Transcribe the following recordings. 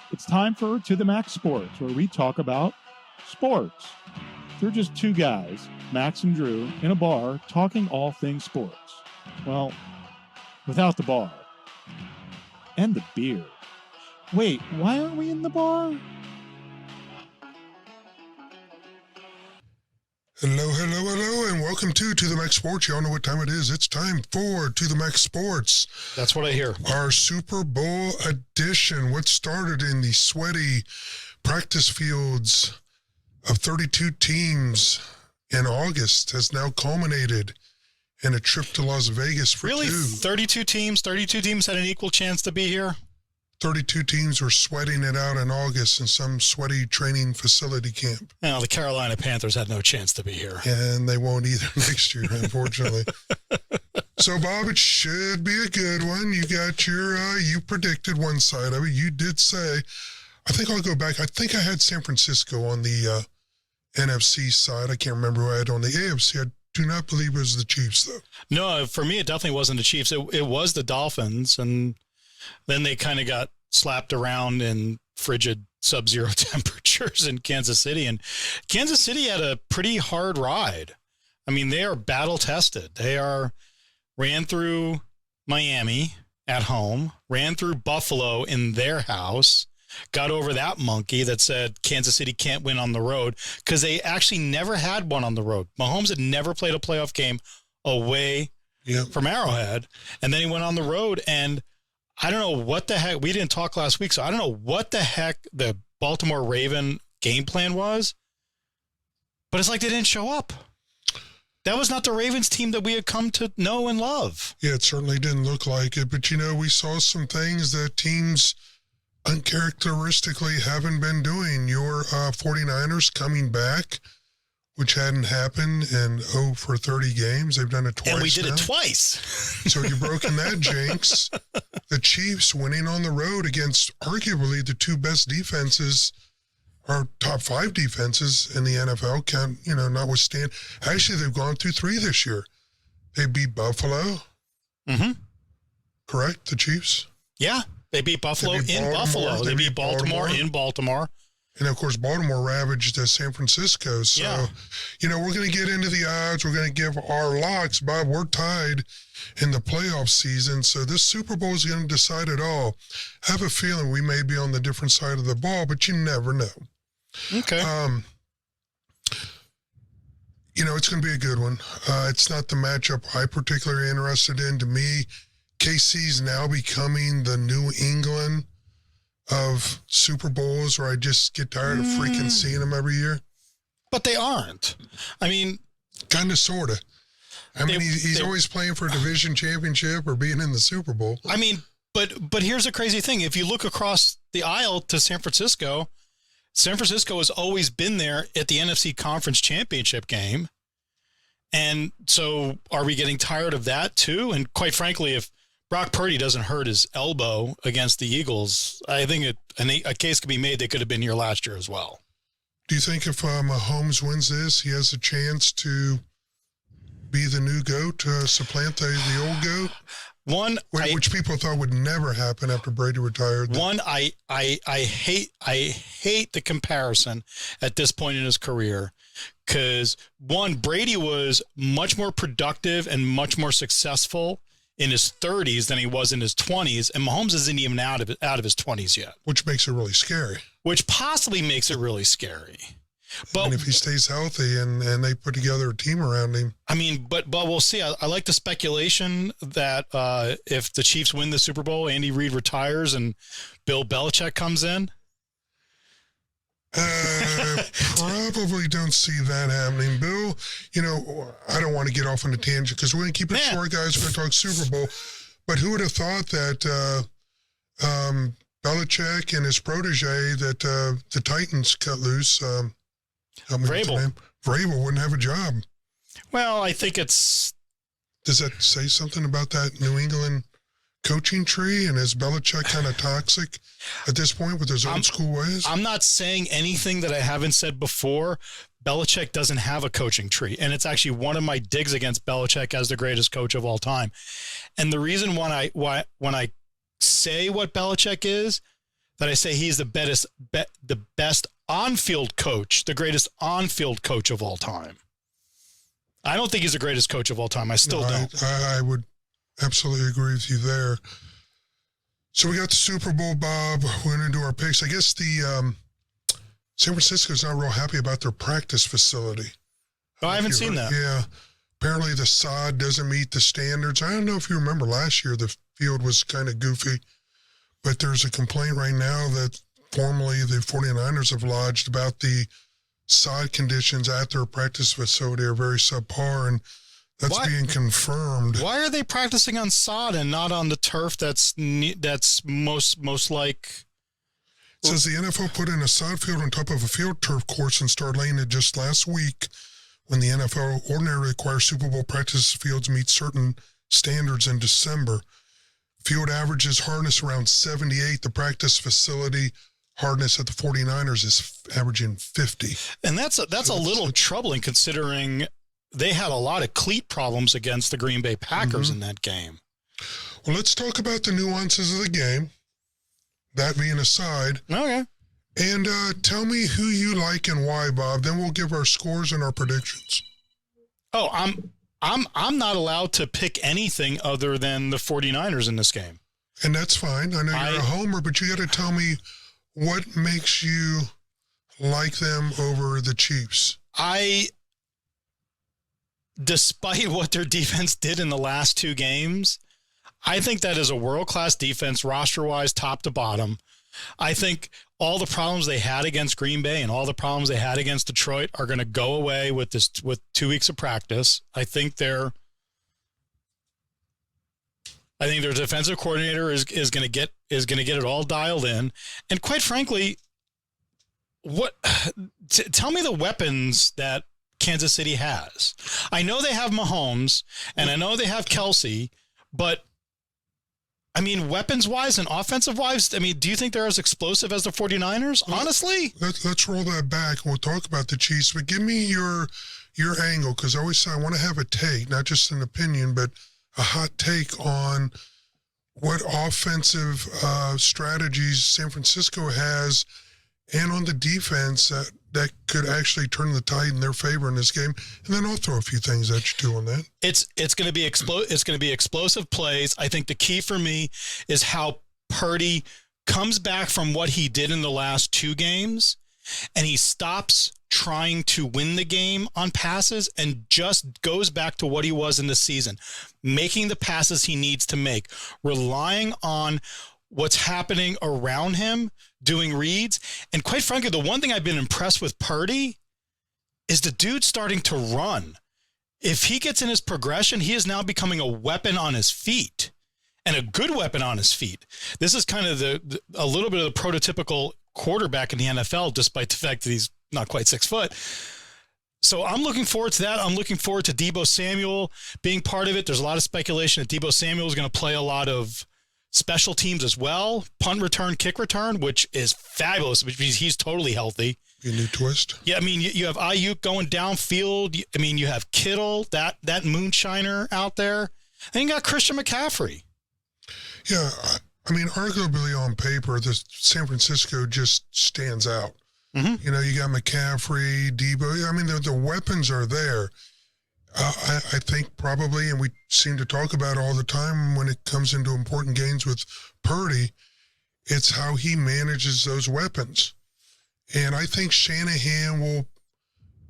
It's time for To the Max Sports, where we talk about sports. They're just two guys, Max and Drew, in a bar talking all things sports. Well, without the bar. And the beer. Wait, why aren't we in the bar? Hello, and welcome to the Max Sports. Y'all know what time it is. It's time for To the Max Sports. That's what I hear. Our Super Bowl edition. What started in the sweaty practice fields of 32 teams in August has now culminated in a trip to Las Vegas for Really? two. 32 teams? 32 teams had an equal chance to be here? 32 teams were sweating it out in August in some sweaty training facility camp. No, the Carolina Panthers had no chance to be here. And they won't either next year, unfortunately. So, Bob, it should be a good one. You got your, you predicted one side of it. You did say, I think I'll go back. I think I had San Francisco on the NFC side. I can't remember who I had on the AFC. I do not believe it was the Chiefs, though. No, for me, it definitely wasn't the Chiefs. It was the Dolphins, and then they kind of got slapped around in frigid sub-zero temperatures in Kansas City. And Kansas City had a pretty hard ride. I mean, they are battle-tested. They ran through Miami at home, ran through Buffalo in their house, got over that monkey that said Kansas City can't win on the road, because they actually never had one on the road. Mahomes had never played a playoff game away from Arrowhead. And then he went on the road, and I don't know what the heck. We didn't talk last week, so I don't know what the heck the Baltimore Raven game plan was. But it's like they didn't show up. That was not the Ravens team that we had come to know and love. Yeah, it certainly didn't look like it. But, we saw some things that teams uncharacteristically haven't been doing. Your 49ers coming back, which hadn't happened in 0 for 30 games. They've done it twice. And we did it twice. So you've broken that jinx. The Chiefs winning on the road against arguably the two best defenses, or top 5 defenses in the NFL, notwithstanding. Actually, they've gone through 3 this year. They beat Buffalo. Mm-hmm. Correct? The Chiefs? Yeah. They beat Buffalo in Buffalo. They beat Baltimore in Baltimore. And, of course, Baltimore ravaged San Francisco. So, we're going to get into the odds. We're going to give our locks. Bob, we're tied in the playoff season. So this Super Bowl is going to decide it all. I have a feeling we may be on the different side of the ball, but you never know. Okay. It's going to be a good one. It's not the matchup I'm particularly interested in. To me, KC's now becoming the New England of Super Bowls, where I just get tired of freaking seeing them every year. But they aren't. I mean, kind of, sort of. He's always playing for a division championship or being in the Super Bowl. I mean, but here's the crazy thing. If you look across the aisle to San Francisco has always been there at the NFC Conference Championship game. And so are we getting tired of that too? And quite frankly, if Brock Purdy doesn't hurt his elbow against the Eagles, I think a case could be made they could have been here last year as well. Do you think if Mahomes wins this, he has a chance to be the new GOAT, supplant the old GOAT? Which people thought would never happen after Brady retired. I hate the comparison at this point in his career, because Brady was much more productive and much more successful in his 30s than he was in his 20s, and Mahomes isn't even out of his 20s yet. Which makes it really scary. Which possibly makes it really scary. But and if he stays healthy and they put together a team around him. I mean, but we'll see. I like the speculation that if the Chiefs win the Super Bowl, Andy Reid retires and Bill Belichick comes in. Probably don't see that happening. Bill, I don't want to get off on a tangent because we're going to keep it short, guys. We're going to talk Super Bowl. But who would have thought that Belichick and his protege that the Titans cut loose, Vrabel wouldn't have a job? Well, I think it's... Does that say something about that New England coaching tree? And is Belichick kind of toxic at this point with his old school ways? I'm not saying anything that I haven't said before. Belichick doesn't have a coaching tree, and it's actually one of my digs against Belichick as the greatest coach of all time. And the reason when I say what Belichick is, that I say he's the best on-field coach, the greatest on-field coach of all time. I don't think he's the greatest coach of all time. I still don't. I would absolutely agree with you there. So we got the Super Bowl, Bob. We're going to do our picks. I guess the San Francisco's not real happy about their practice facility. Oh, I haven't seen that. Yeah. Apparently the sod doesn't meet the standards. I don't know if you remember last year, the field was kind of goofy, but there's a complaint right now that formally the 49ers have lodged about the sod conditions at their practice facility are very subpar, and that's being confirmed. Why are they practicing on sod and not on the turf that's most like... It says the NFL put in a sod field on top of a field turf course and started laying it just last week when the NFL ordinarily requires Super Bowl practice fields meet certain standards in December. Field averages hardness around 78. The practice facility hardness at the 49ers is averaging 50. And that's a little troubling considering they had a lot of cleat problems against the Green Bay Packers in that game. Well, let's talk about the nuances of the game. That being aside. Okay. And tell me who you like and why, Bob. Then we'll give our scores and our predictions. Oh, I'm not allowed to pick anything other than the 49ers in this game. And that's fine. I know you're a homer, but you got to tell me what makes you like them over the Chiefs. Despite what their defense did in the last two games, I think that is a world-class defense, roster-wise, top to bottom. I think all the problems they had against Green Bay and all the problems they had against Detroit are going to go away with 2 weeks of practice. I think their defensive coordinator is going to get it all dialed in. And quite frankly, tell me the weapons that Kansas City has. I know they have Mahomes and I know they have Kelsey, but I mean, weapons-wise and offensive-wise, I mean, do you think they're as explosive as the 49ers, honestly? Let's roll that back, and we'll talk about the Chiefs. But give me your angle, because I always say I want to have a take, not just an opinion, but a hot take on what offensive strategies San Francisco has and on the defense that could actually turn the tide in their favor in this game. And then I'll throw a few things at you too on that. It's going to be explosive plays. I think the key for me is how Purdy comes back from what he did in the last two games, and he stops trying to win the game on passes and just goes back to what he was in the season, making the passes he needs to make, relying on what's happening around him, doing reads. And quite frankly, the one thing I've been impressed with Purdy is the dude starting to run. If he gets in his progression, he is now becoming a weapon on his feet, and a good weapon on his feet. This is kind of a little bit of the prototypical quarterback in the NFL, despite the fact that he's not quite 6 foot. So I'm looking forward to that. I'm looking forward to Deebo Samuel being part of it. There's a lot of speculation that Deebo Samuel is going to play a lot of special teams as well, punt return, kick return, which is fabulous, which means he's totally healthy. A new twist. Yeah, I mean, you have Ayuk going downfield. I mean, you have Kittle, that moonshiner out there. And you got Christian McCaffrey. Yeah, I mean, arguably on paper, the San Francisco just stands out. Mm-hmm. You know, you got McCaffrey, Deebo. I mean, the weapons are there. I think probably, and we seem to talk about all the time when it comes into important games with Purdy, it's how he manages those weapons. And I think Shanahan will,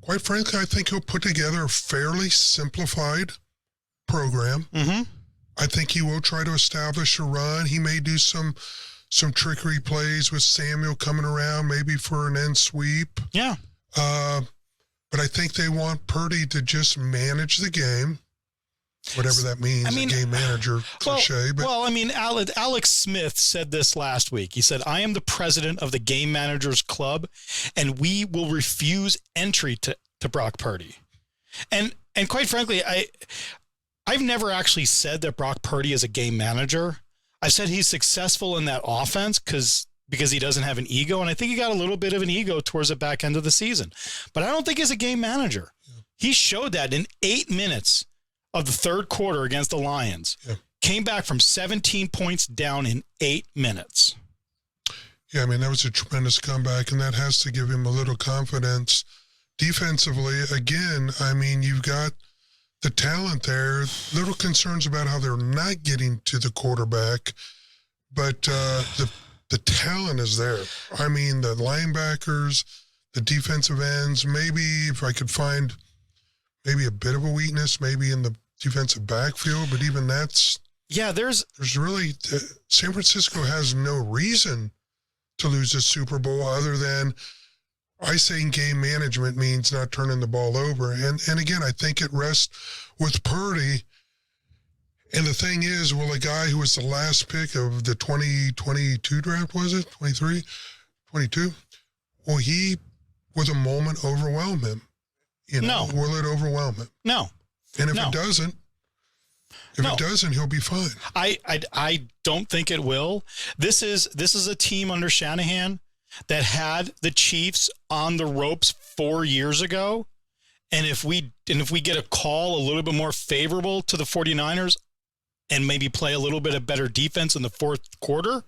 quite frankly, I think he'll put together a fairly simplified program. Mm-hmm. I think he will try to establish a run. He may do some trickery plays with Samuel coming around, maybe for an end sweep. Yeah. But I think they want Purdy to just manage the game, whatever that means, a game manager cliche. Well, I mean, Alex Smith said this last week. He said, I am the president of the Game Managers Club, and we will refuse entry to Brock Purdy. And quite frankly, I've never actually said that Brock Purdy is a game manager. I said he's successful in that offense because he doesn't have an ego, and I think he got a little bit of an ego towards the back end of the season. But I don't think he's a game manager. Yeah. He showed that in 8 minutes of the third quarter against the Lions. Yeah. Came back from 17 points down in 8 minutes. Yeah, I mean, that was a tremendous comeback, and that has to give him a little confidence. Defensively, again, I mean, you've got the talent there. Little concerns about how they're not getting to the quarterback, but the talent is there. I mean, the linebackers, the defensive ends, maybe if I could find maybe a bit of a weakness, maybe in the defensive backfield, but even that's... Yeah, there's really... San Francisco has no reason to lose the Super Bowl other than... I say game management means not turning the ball over. And again, I think it rests with Purdy. And the thing is, well, a guy who was the last pick of the 2022 draft, was it? 23? 22? Will he, with a moment, overwhelm him? You know, No. Will it overwhelm him? no. And if No. it doesn't, he'll be fine. I don't think it will. This is a team under Shanahan that had the Chiefs on the ropes 4 years ago. And if we get a call a little bit more favorable to the 49ers and maybe play a little bit of better defense in the fourth quarter,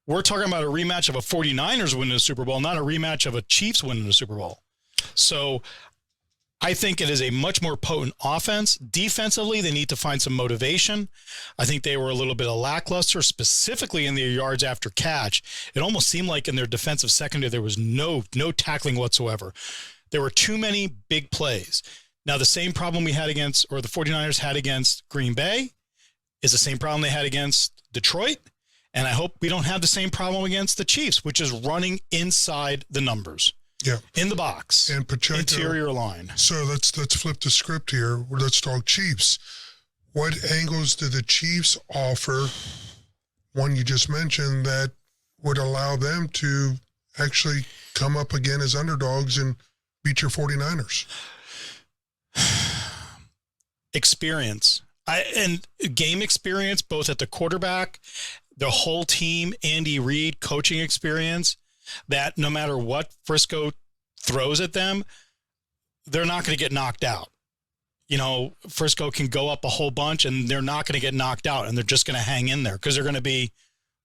we're talking about a rematch of a 49ers winning the Super Bowl, not a rematch of a Chiefs winning the Super Bowl. So I think it is a much more potent offense. Defensively, they need to find some motivation. I think they were a little bit of lackluster, specifically in their yards after catch. It almost seemed like in their defensive secondary, there was no tackling whatsoever. There were too many big plays. Now, the same problem we had against, or the 49ers had against Green Bay, is the same problem they had against Detroit. And I hope we don't have the same problem against the Chiefs, which is running inside the numbers. Yeah. In the box. And Pacheco, interior line. So let's flip the script here. Let's talk Chiefs. What angles do the Chiefs offer, one you just mentioned, that would allow them to actually come up again as underdogs and beat your 49ers? Experience. And game experience, both at the quarterback, the whole team, Andy Reid, coaching experience, that no matter what Frisco throws at them, they're not going to get knocked out. You know, Frisco can go up a whole bunch and they're not going to get knocked out, and they're just going to hang in there because they're going to be,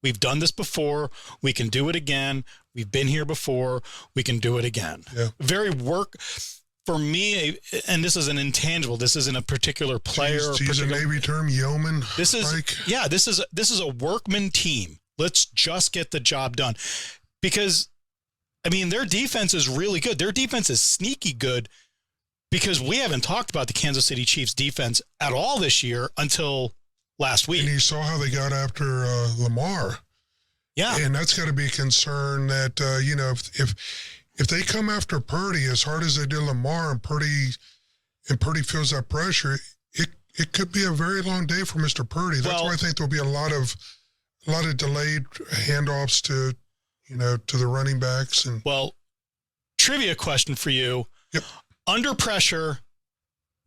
we've done this before. We can do it again. We've been here before. We can do it again. Yeah. Very work for me. And this is an intangible. This isn't a particular player. To use a Navy term, yeoman. This is, like. Yeah, this is a workman team. Let's just get the job done. Because, I mean, their defense is really good. Their defense is sneaky good because we haven't talked about the Kansas City Chiefs defense at all this year until last week. And you saw how they got after Lamar. Yeah. And that's got to be a concern that, you know, if they come after Purdy as hard as they did Lamar and Purdy feels that pressure, it could be a very long day for Mr. Purdy. That's why I think there'll be a lot of delayed handoffs to the running backs. And well, trivia question for you. Yep. Under pressure,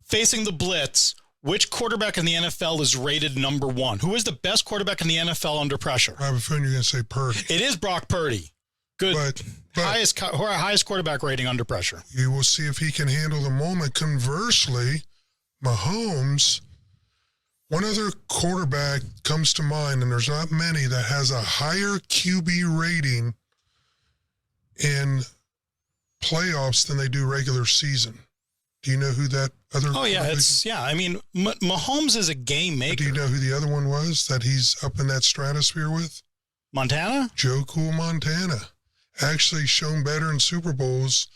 facing the blitz, which quarterback in the NFL is rated number one? Who is the best quarterback in the NFL under pressure? I have a feeling you're going to say Purdy. It is Brock Purdy. Good. But highest quarterback rating under pressure. You will see if he can handle the moment. Conversely, Mahomes, one other quarterback comes to mind, and there's not many, that has a higher QB rating in playoffs than they do regular season. Do you know who that other? Oh yeah, I mean, Mahomes is a game maker. Do you know who the other one was that he's up in that stratosphere with? Montana? Joe Cool Montana. Actually shown better in Super Bowls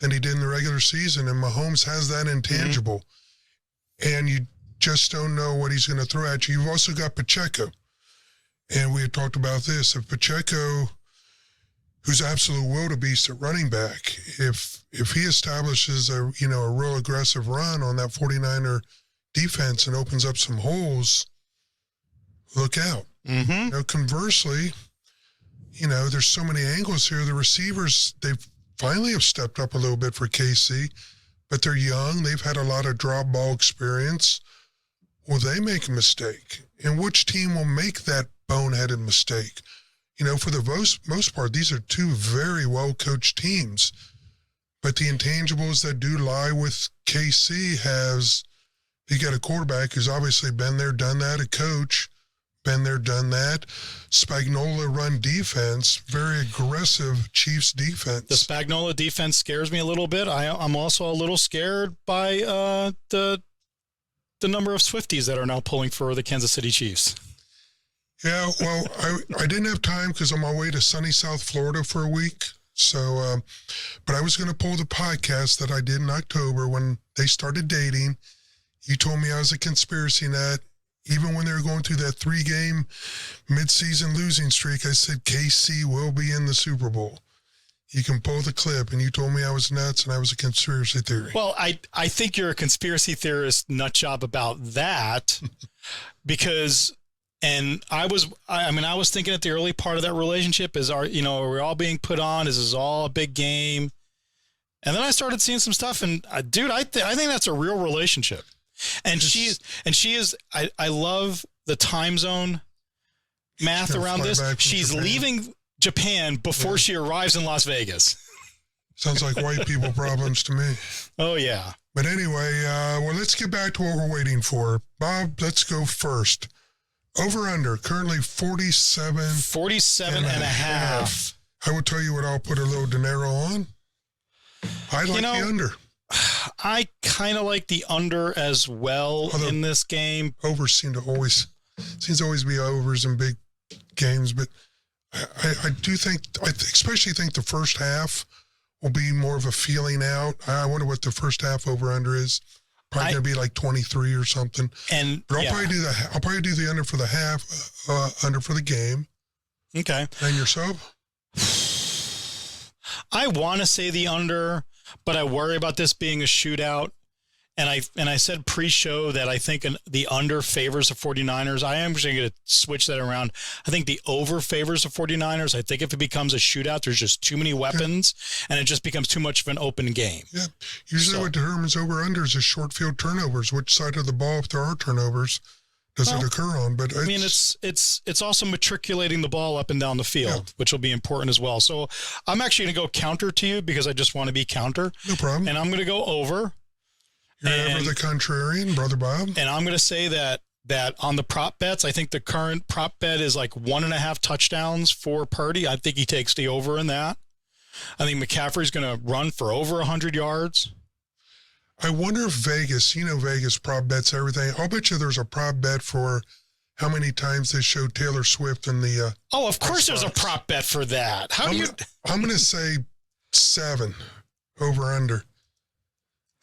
than he did in the regular season, and Mahomes has that intangible. Mm-hmm. And you just don't know what he's going to throw at you. You've also got Pacheco. And we had talked about this. If Pacheco, who's absolute wildebeest at running back, if he establishes a real aggressive run on that 49er defense and opens up some holes, look out. Mm-hmm. Conversely, there's so many angles here. The receivers, they finally have stepped up a little bit for KC, but they're young. They've had a lot of drop ball experience. Will they make a mistake? And which team will make that boneheaded mistake? For the most part, these are two very well-coached teams. But the intangibles that do lie with KC you got a quarterback who's obviously been there, done that, a coach, Been there, done that. Spagnuolo run defense, very aggressive Chiefs defense. The Spagnuolo defense scares me a little bit. I'm also a little scared by the number of Swifties that are now pulling for the Kansas City Chiefs. Yeah, well, I didn't have time because I'm on my way to sunny South Florida for a week. So, but I was going to pull the podcast that I did in October when they started dating. You told me I was a conspiracy nut. Even when they were going through that 3-game midseason losing streak, I said KC will be in the Super Bowl. You can pull the clip, and you told me I was nuts and I was a conspiracy theory. Well, I think you're a conspiracy theorist nut job about that because, and I was thinking at the early part of that relationship are we all being put on? Is this all a big game? And then I started seeing some stuff, and dude, I think that's a real relationship. And she is. I love the time zone math around this. She's leaving Japan before she arrives in Las Vegas. Sounds like white people problems to me. Oh yeah. But anyway, well, let's get back to what we're waiting for. Bob, let's go first. Over under currently 47 and a half. I will tell you what. I'll put a little dinero on. I like the under. I kind of like the under as well. Although in this game. Overs seems to always be overs in big games, but I do think, especially think the first half will be more of a feeling out. I wonder what the first half over under is. Probably going to be like 23 or something. But I'll probably do the under for the half, under for the game. Okay. And yourself? I want to say the under, but I worry about this being a shootout. And I said pre-show that I think the under favors the 49ers. I am actually going to switch that around. I think the over favors the 49ers. I think if it becomes a shootout, there's just too many weapons, and it just becomes too much of an open game. Yeah. Usually what determines over-unders is short field turnovers. Which side of the ball, if there are turnovers, does it occur on? But it's also matriculating the ball up and down the field, which will be important as well. So I'm actually going to go counter to you because I just want to be counter. No problem. And I'm going to go over. You're ever the contrarian, Brother Bob. And I'm going to say that on the prop bets, I think the current prop bet is like 1.5 touchdowns for Purdy. I think he takes the over in that. I think McCaffrey's going to run for over 100 yards. I wonder if Vegas prop bets everything. I'll bet you there's a prop bet for how many times they show Taylor Swift in the. Oh, of course there's a prop bet for that. I'm going to say 7 over under.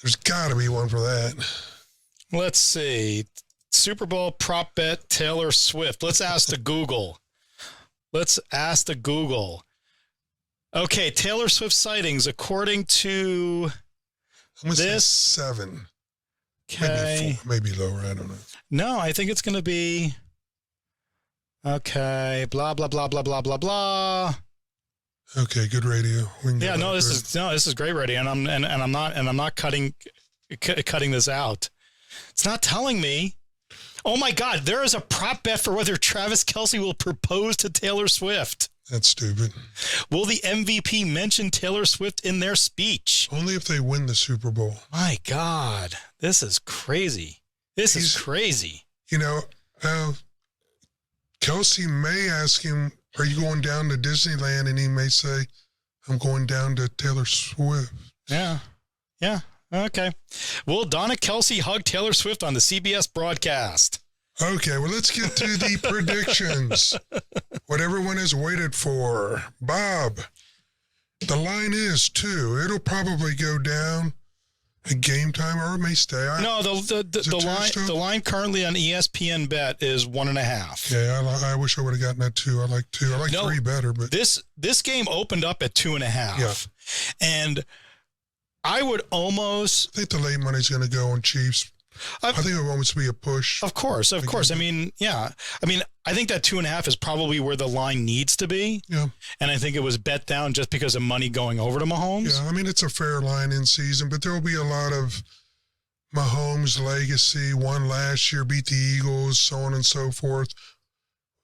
There's got to be one for that. Let's see. Super Bowl prop bet Taylor Swift. Let's ask the Google. Okay, Taylor Swift sightings according to this. 7. Okay. Maybe lower. I don't know. No, I think it's going to be. Okay. Blah blah blah blah blah blah blah. Okay, good radio. This is great radio, and I'm not cutting this out. It's not telling me. Oh my God, there is a prop bet for whether Travis Kelce will propose to Taylor Swift. That's stupid. Will the MVP mention Taylor Swift in their speech? Only if they win the Super Bowl. My God, this is crazy. This is crazy. Kelce may ask him, are you going down to Disneyland? And he may say, I'm going down to Taylor Swift. Yeah. Okay. Will Donna Kelce hug Taylor Swift on the CBS broadcast? Okay, well, let's get to the predictions. What everyone has waited for. Bob, the line is 2. It'll probably go down at game time, or it may stay. The line currently on ESPN Bet is 1.5. Yeah, I wish I would have gotten that 2. I like 2. I like 3 better, but this game opened up at 2.5. Yeah. And I would almost. I think the late money's going to go on Chiefs. I think it will almost be a push. Of course. I mean, yeah. I mean, I think that 2.5 is probably where the line needs to be. Yeah. And I think it was bet down just because of money going over to Mahomes. Yeah, I mean, it's a fair line in season, but there will be a lot of Mahomes legacy. Won last year, beat the Eagles, so on and so forth.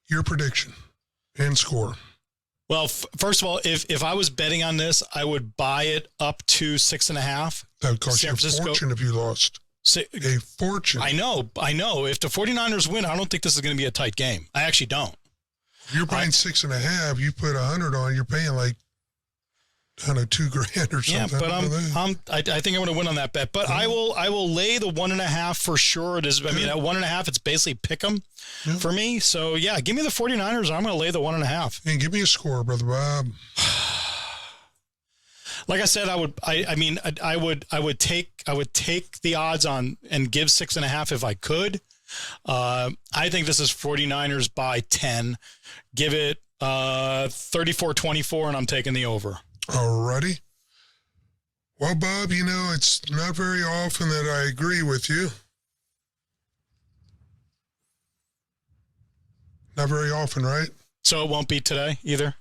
Your prediction and score. Well, first of all, if I was betting on this, I would buy it up to 6.5. That would cost you a fortune if you lost. a fortune. I know. If the 49ers win, I don't think this is going to be a tight game. I actually don't. If you're paying 6.5, you put 100 on, you're paying like, I don't know, $2,000 or Yeah, something. but I think I'm going to win on that bet. But I will lay the 1.5 for sure. It is. I mean, at 1.5, it's basically pick 'em for me. So yeah, give me the 49ers. I'm going to lay the 1.5. And give me a score, Brother Bob. Like I said, I would take the odds on and give 6.5 if I could. I think this is 49ers by 10. Give it 34-24, and I'm taking the over. Alrighty. Well, Bob, it's not very often that I agree with you. Not very often, right? So it won't be today either?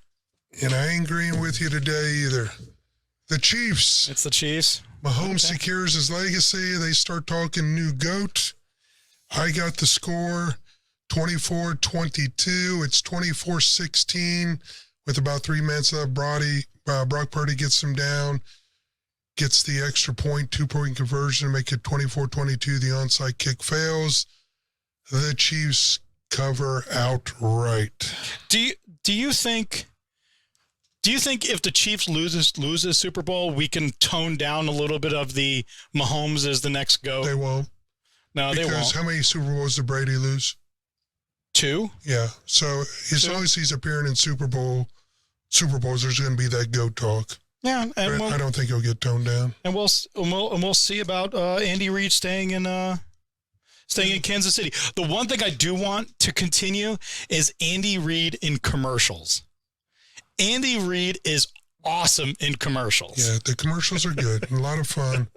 And I ain't agreeing with you today either. The Chiefs. It's the Chiefs. Mahomes secures his legacy. They start talking new GOAT. I got the score 24-22. It's 24-16 with about 3 minutes left. Brock Purdy gets them down, gets the extra point, 2-point conversion, make it 24-22. The onside kick fails. The Chiefs cover outright. Do you think if the Chiefs loses Super Bowl, we can tone down a little bit of the Mahomes as the next GOAT? They won't. No, they won't. Because how many Super Bowls did Brady lose? 2? Yeah. So as long as he's appearing in Super Bowls, there's going to be that GOAT talk. Yeah, and I don't think he'll get toned down. And we'll see about Andy Reid staying in Kansas City. The one thing I do want to continue is Andy Reid in commercials. Andy Reid is awesome in commercials. Yeah, the commercials are good. A lot of fun.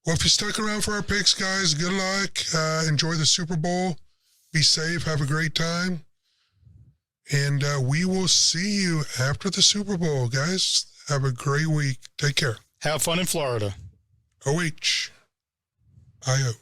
Well, if you stuck around for our picks, guys, good luck. Enjoy the Super Bowl. Be safe. Have a great time. And we will see you after the Super Bowl, guys. Have a great week. Take care. Have fun in Florida. OH. IO.